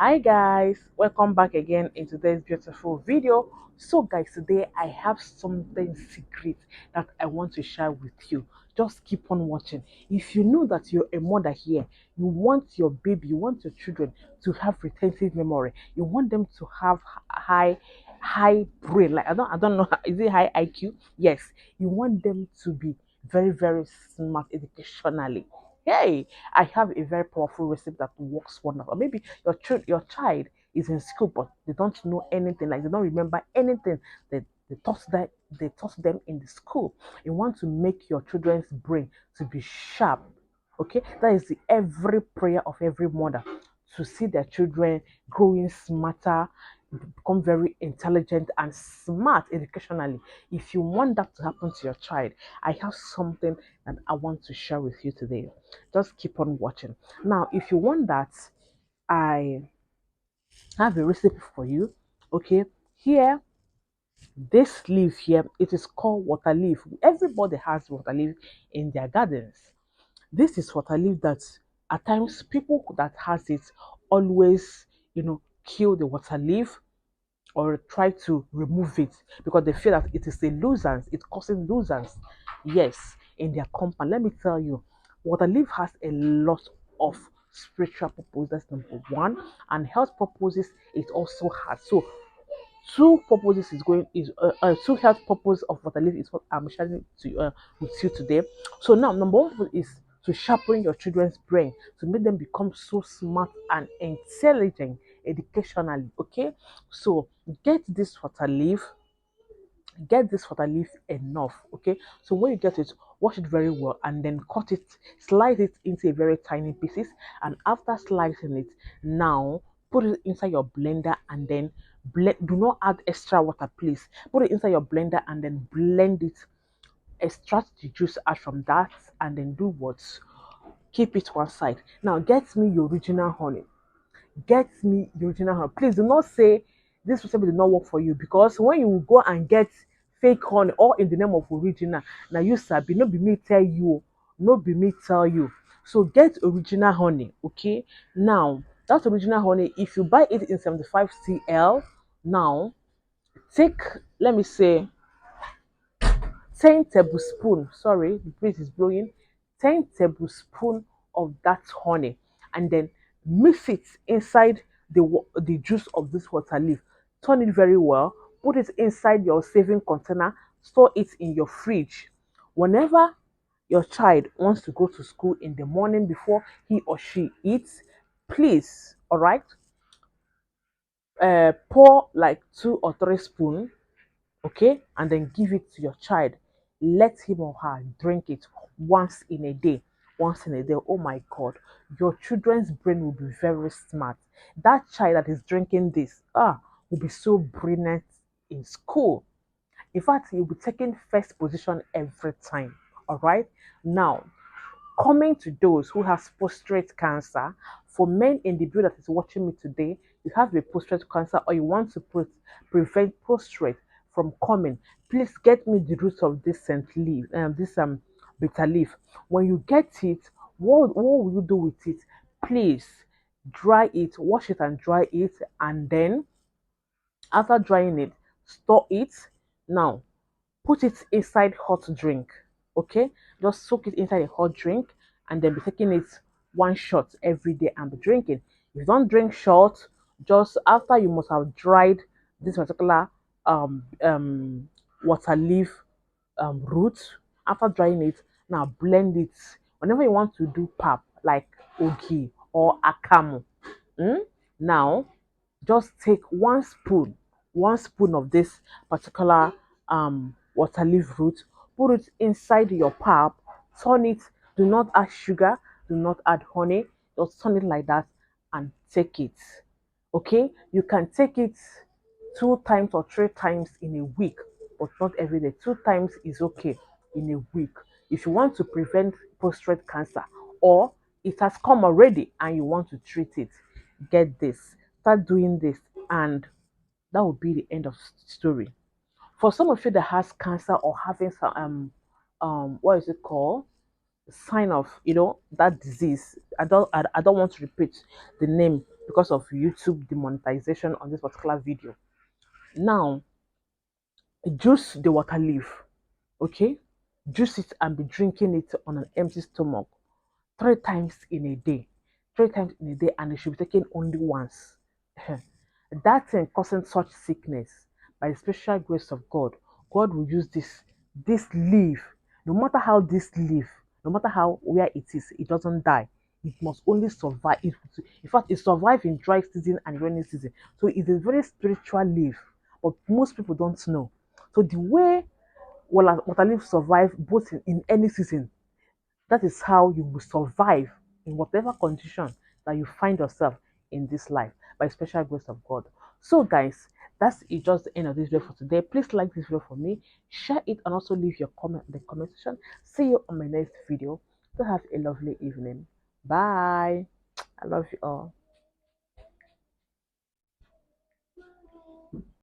Hi guys, welcome back again in today's beautiful video. So guys, today I have something secret that I want to share with you. Just keep on watching. If you know that you're a mother here, you want your baby, you want your children to have retentive memory, you want them to have high brain, like I don't know, is it high IQ? Yes, you want them to be very smart educationally. Hey, I have a very powerful recipe that works wonderful. Maybe your child is in school but they don't know anything, like they don't remember anything that they taught them in the school. You want to make your children's brain to be sharp. Okay, that is the every prayer of every mother, to see their children growing smarter, become very intelligent and smart educationally. If you want that to happen to your child, I have something that I want to share with you today. Just keep on watching. Now, if you want that, I have a recipe for you. Okay, here, this leaf here, it is called water leaf. Everybody has water leaf in their gardens. This is water leaf that at times people that has it always, kill the water leaf or try to remove it because they feel that it is a nuisance, it causes nuisance. Yes, in their compound. Let me tell you, water leaf has a lot of spiritual purposes. That's number one, and health purposes it also has. So two purposes is going is two health purpose of water leaf is what I'm sharing to with you today. So now number one is to sharpen your children's brain, to make them become so smart and intelligent educationally. Okay, so get this water leaf, enough. Okay, so when you get it, wash it very well and then cut it, slice it into a very tiny pieces. And after slicing it, now put it inside your blender and then blend. Do not add extra water, please. Put it inside your blender and then blend it. Extract the juice out from that and then do what? Keep it one side. Now get me your original honey. Get me the original honey. Please do not say this recipe did not work for you, because when you go and get fake honey or in the name of original, now you sabi, no be me tell you, no be me tell you. So get original honey, okay? Now that original honey, if you buy it in 75 cl, now take, let me say, 10 tablespoon, sorry, the breeze is blowing, 10 tablespoon of that honey, and then mix it inside the juice of this water leaf. Turn it very well, put it inside your saving container, store it in your fridge. Whenever your child wants to go to school in the morning before he or she eats, please, all right, pour like 2 or 3 spoons, okay, and then give it to your child. Let him or her drink it once in a day. Once in a day. Oh my god, your children's brain will be very smart. That child that is drinking this will be so brilliant in school. In fact, he'll be taking first position every time. All right, now coming to those who have prostate cancer, for men in the view that is watching me today, you have a prostate cancer or you want to prevent prostate from coming, please get me the roots of this scent leaf, this bitter leaf. When you get it, what will you do with it? Please dry it, wash it and dry it, and then after drying it, store it. Now put it inside hot drink. Okay, just soak it inside a hot drink and then be taking it one shot every day and be drinking. If you don't drink shot, just after you must have dried this particular water leaf root. After drying it, now blend it whenever you want to do pap like ogi or akamu. mm? Now just take one spoon of this particular water leaf root, put it inside your pap, turn it, do not add sugar, do not add honey, just turn it like that and take it. Okay, you can take it 2 times or 3 times in a week, but not every day. 2 times is okay in a week. If you want to prevent prostate cancer, or it has come already and you want to treat it, get this, start doing this, and that will be the end of story. For some of you that has cancer or having some what is it called, sign of that disease, I don't want to repeat the name because of YouTube demonetization on this particular video. Now, juice the water leaf, okay? Juice it and be drinking it on an empty stomach 3 times in a day. 3 times in a day, and it should be taken only once. That thing causing such sickness, by the special grace of God, God will use this leaf. No matter how this leaf, no matter how where it is, it doesn't die. It must only survive. In fact, it survives in dry season and rainy season. So it's a very spiritual leaf, but most people don't know. So the way water leaf survive both in any season, that is how you will survive in whatever condition that you find yourself in this life by special grace of God. So, guys, that's it, just the end of this video for today. Please like this video for me, share it, and also leave your comment in the comment section. See you on my next video. So, have a lovely evening. Bye. I love you all.